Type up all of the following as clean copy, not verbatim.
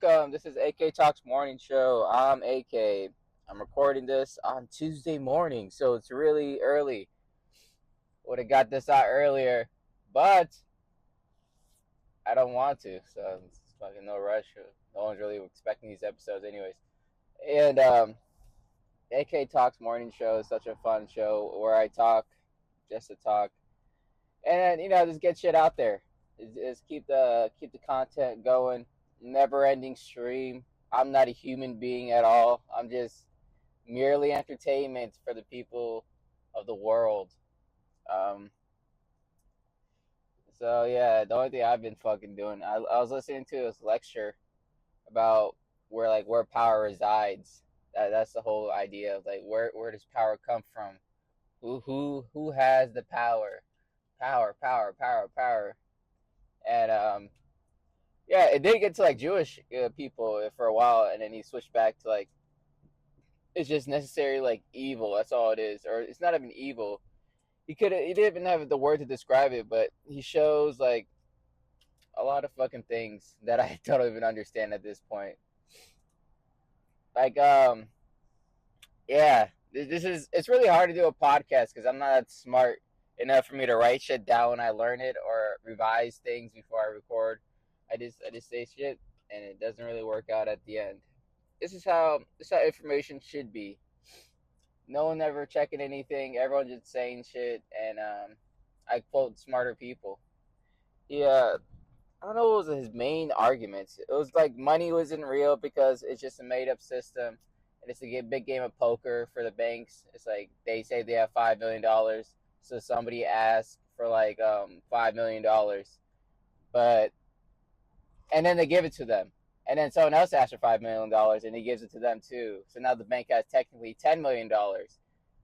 welcome. This is AK Talks Morning Show. I'm AK. I'm recording this on Tuesday morning, so it's really early. Would have got this out earlier, but I don't want to, so it's fucking no rush. No one's really expecting these episodes, anyways. And AK Talks Morning Show is such a fun show where I talk just to talk, and just get shit out there. Just keep the content going. Never ending stream. I'm not a human being at all. I'm just merely entertainment for the people of the world. Um, so yeah, the only thing I've been fucking doing, I was listening to this lecture about where power resides. That's the whole idea of where does power come from? Who has the power? Power. And yeah, it did get to Jewish people for a while, and then he switched back to it's just necessary evil. That's all it is, or it's not even evil. He didn't even have the word to describe it, but he shows a lot of fucking things that I don't even understand at this point. Like yeah, it's really hard to do a podcast because I'm not that smart enough for me to write shit down when I learn it or revise things before I record. I just say shit and it doesn't really work out at the end. This is how information should be. No one ever checking anything. Everyone just saying shit, and I quote smarter people. Yeah, I don't know what was his main arguments. It was money wasn't real because it's just a made up system, and it's a big game of poker for the banks. It's they say they have $5 million, so somebody asks for $5 million, and then they give it to them. And then someone else asks for $5 million, and he gives it to them too. So now the bank has technically $10 million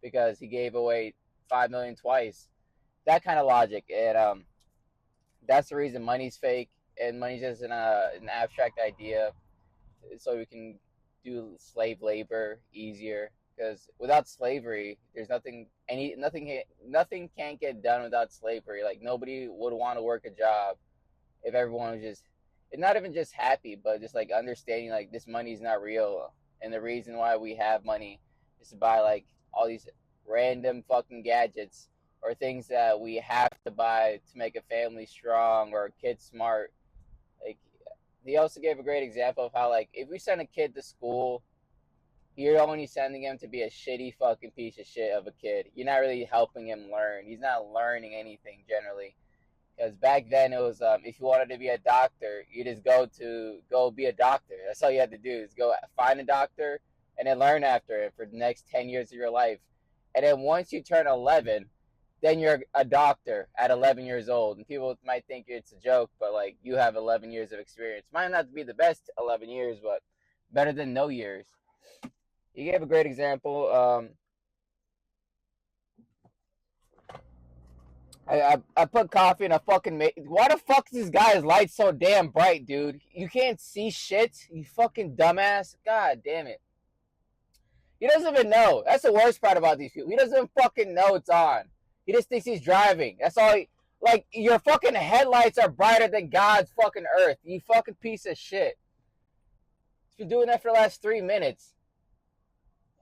because he gave away $5 million twice. That kind of logic, and that's the reason money's fake, and money's just an abstract idea, so we can do slave labor easier. Because without slavery, there's nothing can't get done without slavery. Nobody would want to work a job if everyone was just. It's not even just happy, but just understanding this money is not real, and the reason why we have money is to buy all these random fucking gadgets or things that we have to buy to make a family strong or a kid smart. He also gave a great example of how if we send a kid to school, you're only sending him to be a shitty fucking piece of shit of a kid. You're not really helping him learn. He's not learning anything generally. Because back then it was if you wanted to be a doctor, you just go be a doctor. That's all you had to do is go find a doctor and then learn after it for the next 10 years of your life. And then once you turn 11, then you're a doctor at 11 years old. And people might think it's a joke, but you have 11 years of experience. Might not be the best 11 years, but better than no years. He gave a great example. I put coffee in a fucking. Why the fuck is this guy's light so damn bright, dude? You can't see shit, you fucking dumbass. God damn it. He doesn't even know. That's the worst part about these people. He doesn't fucking know it's on. He just thinks he's driving. That's all. Your fucking headlights are brighter than God's fucking earth. You fucking piece of shit. He's been doing that for the last 3 minutes.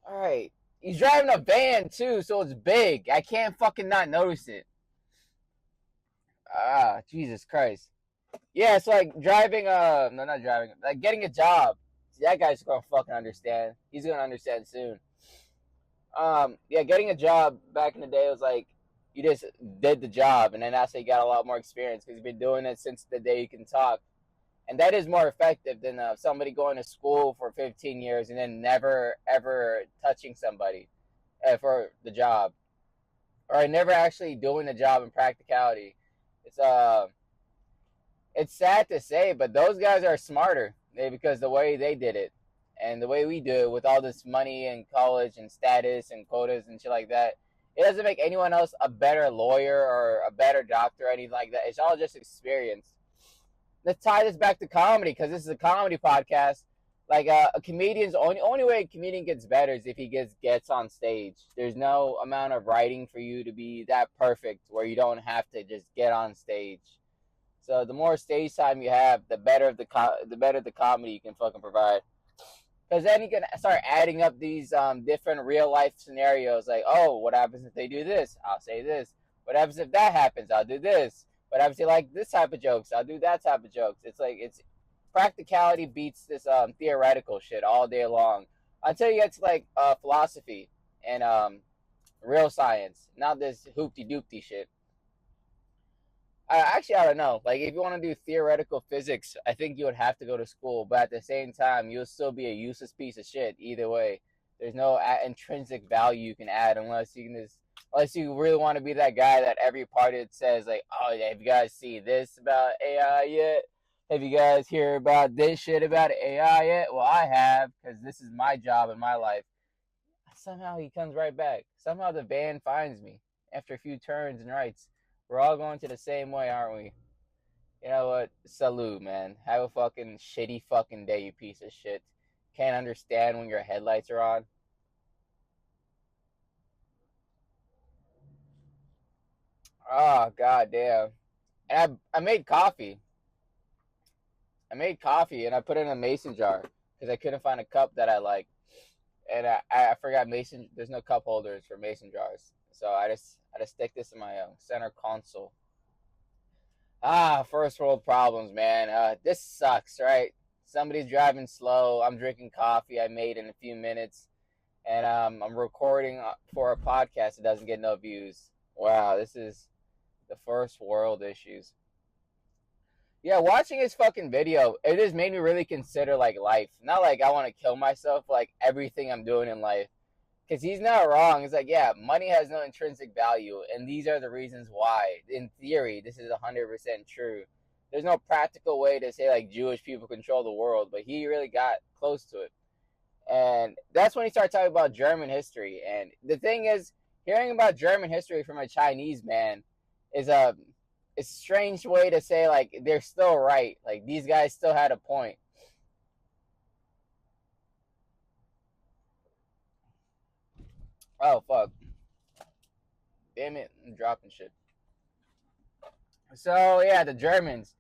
Alright. He's driving a van too, so it's big. I can't fucking not notice it. Jesus Christ. Yeah, it's driving, no, not driving, getting a job. See, that guy's gonna fucking understand. He's gonna understand soon. Yeah, getting a job back in the day was you just did the job, and then that's how you got a lot more experience because you've been doing it since the day you can talk. And that is more effective than somebody going to school for 15 years and then never, ever touching somebody for the job. Or never actually doing the job in practicality. It's sad to say, but those guys are smarter because the way they did it and the way we do it with all this money and college and status and quotas and shit like that, it doesn't make anyone else a better lawyer or a better doctor or anything like that. It's all just experience. Let's tie this back to comedy because this is a comedy podcast. A comedian's only way a comedian gets better is if he gets on stage. There's no amount of writing for you to be that perfect where you don't have to just get on stage. So the more stage time you have, the better the comedy you can fucking provide. Because then you can start adding up these different real life scenarios. Like, oh, what happens if they do this? I'll say this. What happens if that happens? I'll do this. What happens if they like this type of jokes? I'll do that type of jokes. It's like it's practicality beats this theoretical shit all day long until you get to like philosophy and real science, not this hoopty doopty shit. I don't know. Like, if you want to do theoretical physics, I think you would have to go to school. But at the same time, you'll still be a useless piece of shit either way. There's no intrinsic value you can add unless you really want to be that guy that every party says like, oh, yeah, have you guys seen this about AI yet? Have you guys hear about this shit about AI yet? Well, I have, because this is my job in my life. Somehow he comes right back. Somehow the van finds me after a few turns and rights. We're all going to the same way, aren't we? You know what? Salute, man. Have a fucking shitty fucking day, you piece of shit. Can't understand when your headlights are on. Oh, god damn. And I made coffee. I made coffee and I put it in a mason jar because I couldn't find a cup that I like. And I forgot mason. There's no cup holders for mason jars, so I just stick this in my center console. First world problems, man. This sucks, right? Somebody's driving slow. I'm drinking coffee I made in a few minutes, and I'm recording for a podcast that doesn't get no views. Wow, this is the first world issues. Yeah, watching his fucking video, it just made me really consider like life. Not like I want to kill myself, like everything I'm doing in life. Because he's not wrong. It's like, yeah, money has no intrinsic value, and these are the reasons why. In theory, this is 100% true. There's no practical way to say like Jewish people control the world, but he really got close to it. And that's when he started talking about German history. And the thing is, hearing about German history from a Chinese man is a strange way to say like they're still right. Like these guys still had a point. Oh fuck. Damn it, I'm dropping shit. So yeah, the Germans.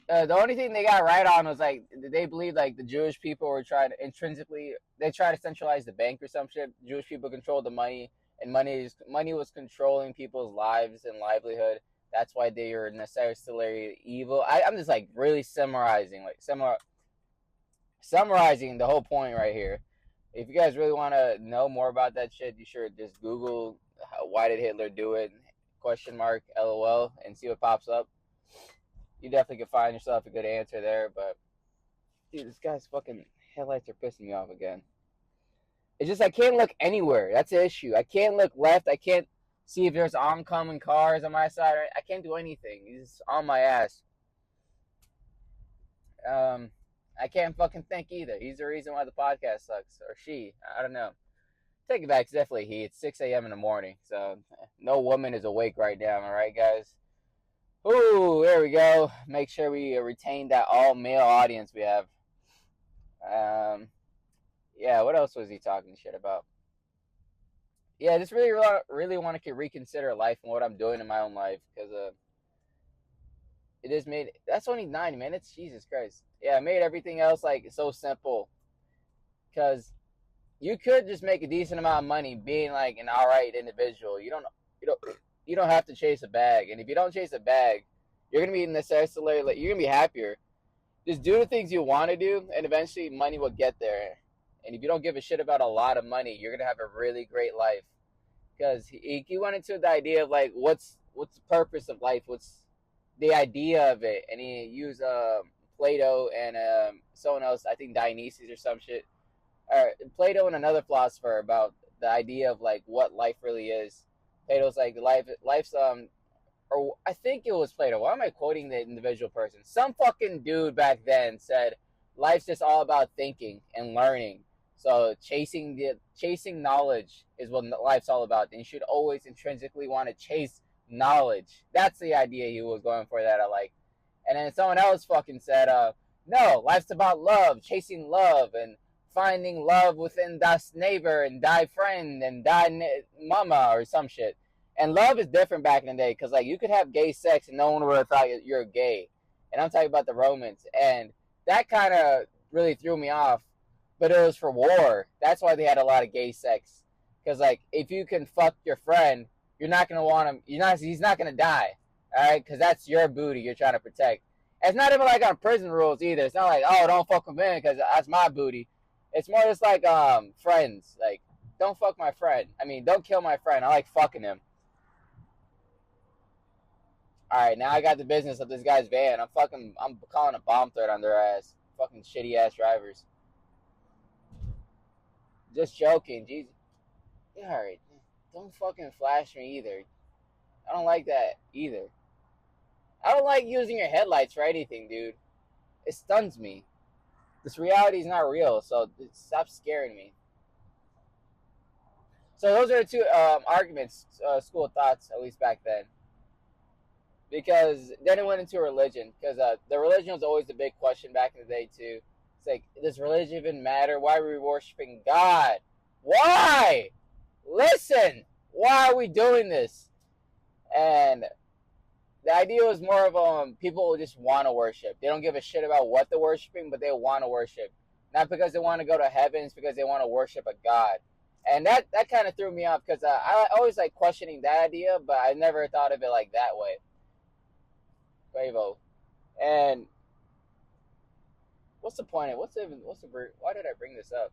The only thing they got right on was like they believed like the Jewish people were trying to intrinsically they try to centralize the bank or some shit. Jewish people controlled the money, and money was controlling people's lives and livelihood. That's why they were necessarily evil. I'm just like really summarizing the whole point right here. If you guys really want to know more about that shit, you should just Google why did Hitler do it question mark LOL and see what pops up. You definitely could find yourself a good answer there. But dude, this guy's fucking headlights are pissing me off again. It's just I can't look anywhere. That's the issue. I can't look left. I can't see if there's oncoming cars on my side. I can't do anything. He's on my ass. Um, I can't fucking think either. He's the reason why the podcast sucks, or she. I don't know. Take it back. It's definitely he. It's 6 a.m. in the morning, so no woman is awake right now. All right, guys. Ooh, there we go. Make sure we retain that all male audience we have. Um, yeah. What else was he talking shit about? Yeah, I just really want to reconsider life and what I'm doing in my own life because it just made that's only 9 minutes. Jesus Christ. Yeah, it made everything else like so simple because you could just make a decent amount of money being like an alright individual. You don't have to chase a bag, and if you don't chase a bag, you're gonna be necessarily like you're gonna be happier. Just do the things you want to do, and eventually money will get there. And if you don't give a shit about a lot of money, you're gonna have a really great life. Because he went into the idea of like what's the purpose of life, what's the idea of it, and he used Plato and someone else, I think Dionysius or some shit, or Plato and another philosopher about the idea of like what life really is. Plato's like life's or I think it was Plato. Why am I quoting the individual person? Some fucking dude back then said life's just all about thinking and learning. So chasing knowledge is what life's all about. And you should always intrinsically want to chase knowledge. That's the idea he was going for that I like. And then someone else fucking said, no, life's about love, chasing love and finding love within das neighbor and thy friend and thy mama or some shit. And love is different back in the day because like you could have gay sex and no one would have thought you're gay. and I'm talking about the Romans, and that kind of really threw me off. But it was for war. That's why they had a lot of gay sex. Because like, if you can fuck your friend, you're not gonna want him. You're not. He's not gonna die. All right, because that's your booty you're trying to protect. It's not even like on prison rules either. It's not like, oh, don't fuck with me because that's my booty. It's more just like friends. Like, don't fuck my friend. I mean, don't kill my friend. I like fucking him. All right, now I got the business of this guy's van. I'm calling a bomb threat on their ass. Fucking shitty ass drivers. Just joking, Jesus. Yeah, all right. Don't fucking flash me either. I don't like that either. I don't like using your headlights for anything, dude. It stuns me. This reality is not real, so stop scaring me. So those are the two arguments, school of thoughts, at least back then. Because then it went into religion. Because the religion was always the big question back in the day, too. It's like, does religion even matter? Why are we worshiping God? Why? Listen, why are we doing this? And the idea was more of people just want to worship. They don't give a shit about what they're worshiping, but they want to worship. Not because they want to go to heaven, it's because they want to worship a God. And that kind of threw me off because I always like questioning that idea, but I never thought of it like that way. Quavo. And what's the point of why did I bring this up?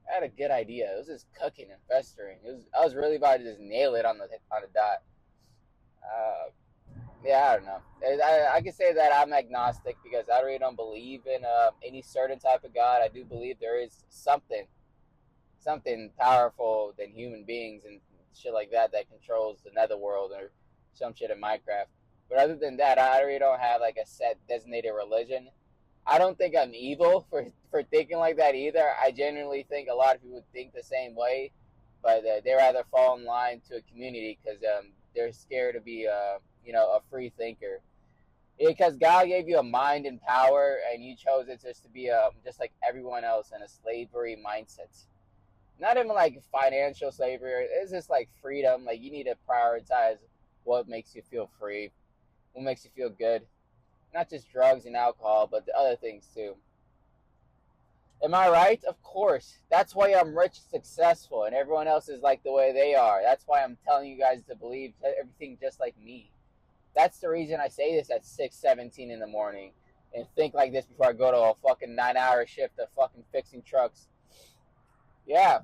I had a good idea. It was just cooking and festering. I was really about to just nail it on the dot. Yeah, I don't know. I can say that I'm agnostic because I really don't believe in any certain type of God. I do believe there is something powerful than human beings and shit like that controls the netherworld or some shit in Minecraft. But other than that, I really don't have like a set designated religion. I don't think I'm evil for thinking like that either. I genuinely think a lot of people think the same way, but they rather fall in line to a community because they're scared to be a free thinker. Because God gave you a mind and power, and you chose it just to be just like everyone else in a slavery mindset. Not even like financial slavery. It's just like freedom. Like you need to prioritize what makes you feel free, what makes you feel good. Not just drugs and alcohol, but the other things too. Am I right? Of course. That's why I'm rich and successful, and everyone else is like the way they are. That's why I'm telling you guys to believe everything just like me. That's the reason I say this at 6:17 in the morning and think like this before I go to a fucking 9-hour shift of fucking fixing trucks. Yeah.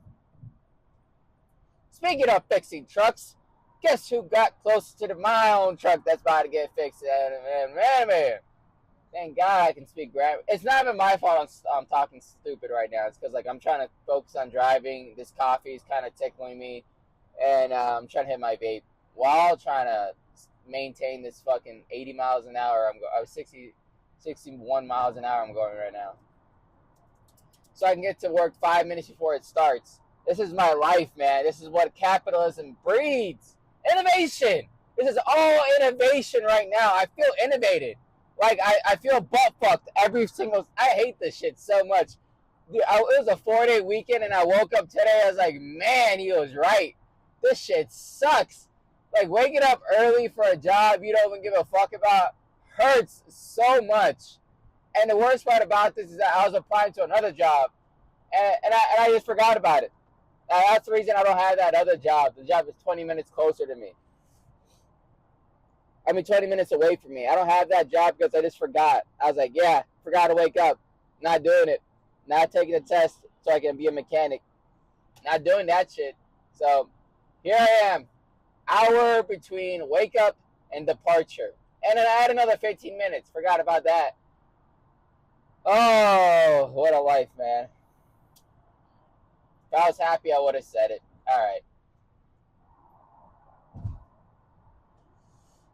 Speaking of fixing trucks, guess who got close to my own truck that's about to get fixed? Man. Thank God I can speak grammar. It's not even my fault I'm talking stupid right now. It's because like I'm trying to focus on driving. This coffee is kind of tickling me, and I'm trying to hit my vape while trying to maintain this fucking 80 miles an hour. I was 61 miles an hour I'm going right now. So I can get to work 5 minutes before it starts. This is my life, man. This is what capitalism breeds. Innovation. This is all innovation right now. I feel innovated. Like, I feel butt fucked every single... I hate this shit so much. Dude, it was a 4-day weekend, and I woke up today. I was like, man, he was right. This shit sucks. Like, waking up early for a job you don't even give a fuck about hurts so much. And the worst part about this is that I was applying to another job, and I just forgot about it. That's the reason I don't have that other job. The job is 20 minutes closer to me. 20 minutes away from me. I don't have that job because I just forgot. I was like, yeah, forgot to wake up. Not doing it. Not taking a test so I can be a mechanic. Not doing that shit. So here I am. Hour between wake up and departure. And then I had another 15 minutes. Forgot about that. Oh, what a life, man. If I was happy, I would have said it. All right.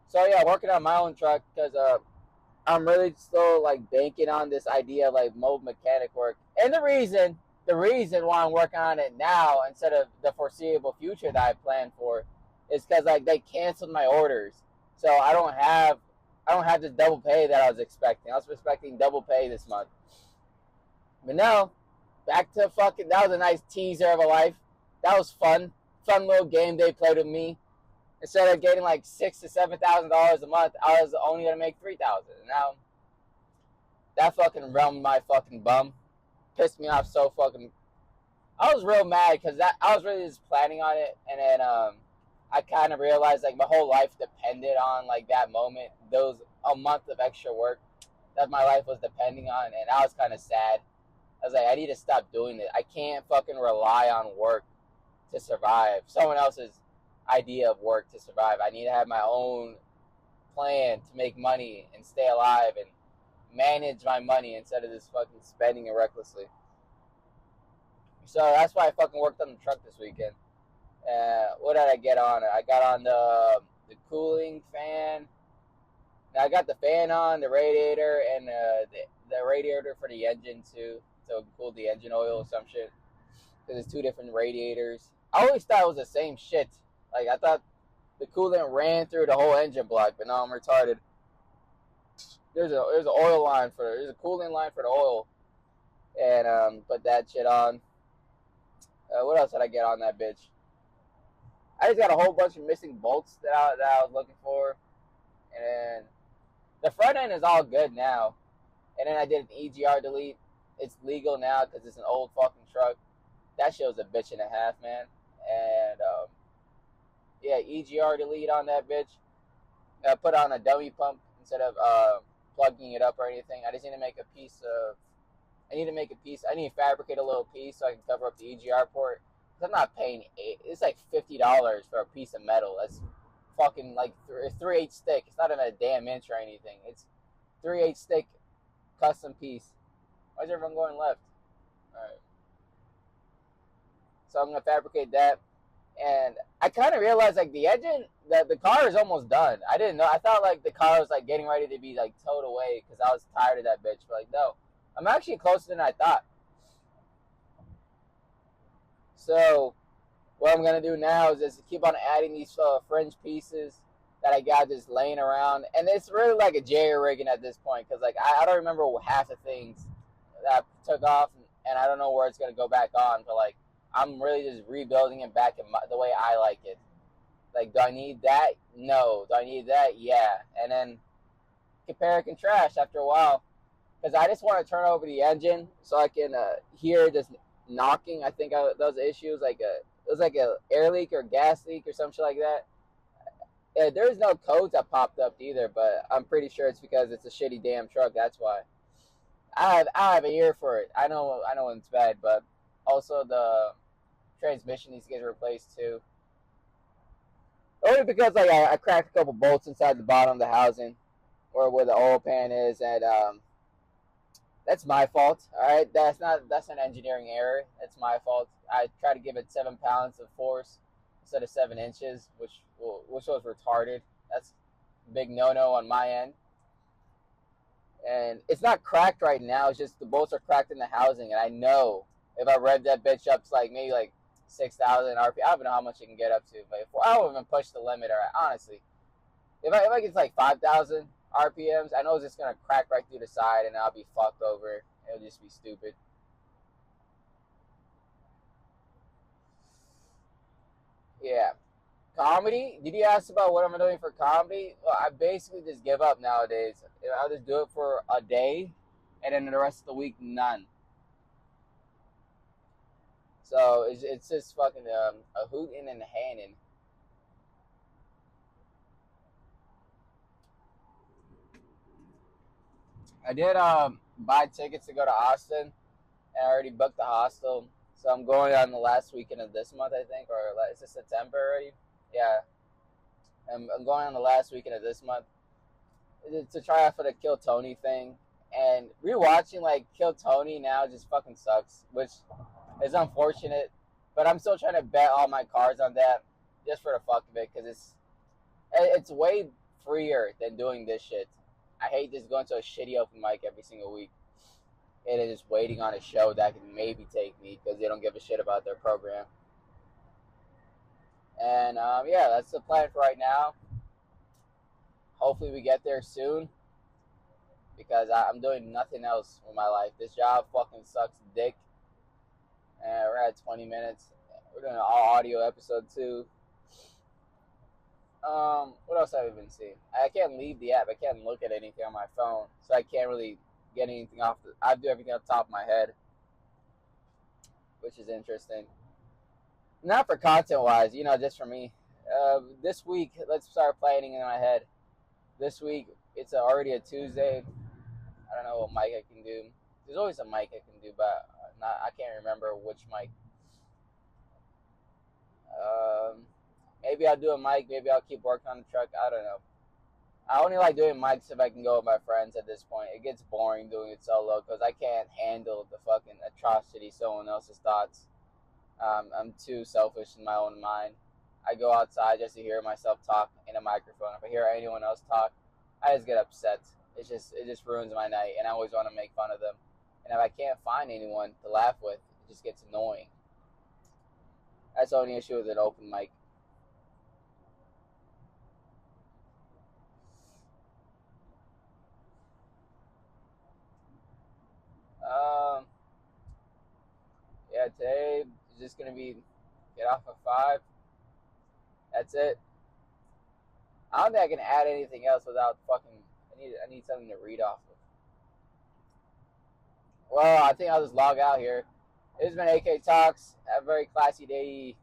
So yeah, working on my own truck because I'm really still like banking on this idea of like mobile mechanic work. And the reason why I'm working on it now instead of the foreseeable future that I planned for is because like they canceled my orders, so I don't have this double pay that I was expecting. I was expecting double pay this month, but no. Back to that was a nice teaser of a life. That was fun little game they played with me. Instead of getting like $6,000 to $7,000 a month, I was only gonna make $3,000. Now that fucking realmed my fucking bum, pissed me off so fucking. I was real mad because that I was really just planning on it, and then I kind of realized like my whole life depended on like that moment, those a month of extra work that my life was depending on, and I was kind of sad. I was like, I need to stop doing it. I can't fucking rely on work to survive. Someone else's idea of work to survive. I need to have my own plan to make money and stay alive and manage my money instead of just fucking spending it recklessly. So that's why I fucking worked on the truck this weekend. What did I get on it? I got on the cooling fan. Now I got the fan on, the radiator, and the radiator for the engine too, so cool the engine oil or some shit. Because it's two different radiators. I always thought it was the same shit. Like I thought the coolant ran through the whole engine block, but now I'm retarded. There's an oil line there's a coolant line for the oil, and put that shit on. What else did I get on that bitch? I just got a whole bunch of missing bolts that I was looking for, and the front end is all good now. And then I did an EGR delete. It's legal now because it's an old fucking truck. That shit was a bitch and a half, man. And yeah, EGR delete on that bitch. I put on a dummy pump instead of plugging it up or anything. I just need to make a piece of. I need to fabricate a little piece so I can cover up the EGR port. Cause I'm not paying it's like $50 for a piece of metal. That's fucking like 3/8 stick. It's not even a damn inch or anything. It's 3/8 stick custom piece. Why is everyone going left? Alright. So I'm gonna fabricate that. And I kind of realized like the engine, the car is almost done. I didn't know. I thought like the car was like getting ready to be like towed away because I was tired of that bitch. But like no, I'm actually closer than I thought. So what I'm gonna do now is just keep on adding these fringe pieces that I got just laying around, and it's really like a jerry rigging at this point because like I don't remember half the things that I took off, and I don't know where it's gonna go back on. But like I'm really just rebuilding it back in the way I like it. Like, do I need that? No. Do I need that? Yeah. And then compare and contrast after a while, because I just want to turn over the engine so I can hear this knocking. I think those issues like it was like a air leak or gas leak or some shit like that. There's no codes that popped up either, but I'm pretty sure it's because it's a shitty damn truck. That's why. I have an ear for it. I know when it's bad, but also the transmission needs to get replaced too. Only because like I cracked a couple bolts inside the bottom of the housing, or where the oil pan is, and that's my fault. All right, that's an engineering error. That's my fault. I tried to give it 7 pounds of force instead of 7 inches, which was retarded. That's a big no on my end. And it's not cracked right now. It's just the bolts are cracked in the housing, and I know if I rev that bitch up to like maybe like 6,000 RPM, I don't know how much it can get up to, but if I don't even push the limit, or honestly, if I get like 5,000 RPMs, I know it's just gonna crack right through the side, and I'll be fucked over. It'll just be stupid. Yeah. Comedy? Did you ask about what I'm doing for comedy? Well, I basically just give up nowadays. I'll just do it for a day, and then the rest of the week, none. So it's just fucking a hooting and a hanning. I did buy tickets to go to Austin, and I already booked the hostel. So I'm going on the last weekend of this month, I think, or is it September already? Yeah, I'm going on the last weekend of this month to try out for the Kill Tony thing. And rewatching like Kill Tony now just fucking sucks, which is unfortunate. But I'm still trying to bet all my cards on that just for the fuck of it, because it's way freer than doing this shit. I hate just going to a shitty open mic every single week and then just waiting on a show that can maybe take me because they don't give a shit about their program. And yeah, that's the plan for right now. Hopefully we get there soon because I'm doing nothing else with my life. This job fucking sucks dick. And we're at 20 minutes. We're doing an all audio episode too. What else have I been seeing? I can't leave the app. I can't look at anything on my phone, so I can't really get anything off. I do everything off the top of my head, which is interesting. Not for content wise, just for me. This week, let's start planning in my head. This week, it's already a Tuesday. I don't know what mic I can do. There's always a mic I can do, but I can't remember which mic. Um, Maybe I'll do a mic. Maybe I'll keep working on the truck. I don't know. I only like doing mics if I can go with my friends at this point. It gets boring doing it solo because I can't handle the fucking atrocity someone else's thoughts. I'm too selfish in my own mind. I go outside just to hear myself talk in a microphone. If I hear anyone else talk, I just get upset. It just ruins my night, and I always want to make fun of them. And if I can't find anyone to laugh with, it just gets annoying. That's the only issue with an open mic. Um, yeah, today is just gonna be get off at 5. That's it. I don't think I can add anything else without fucking. I need something to read off of. Well, I think I'll just log out here. This has been AK Talks. Have a very classy day.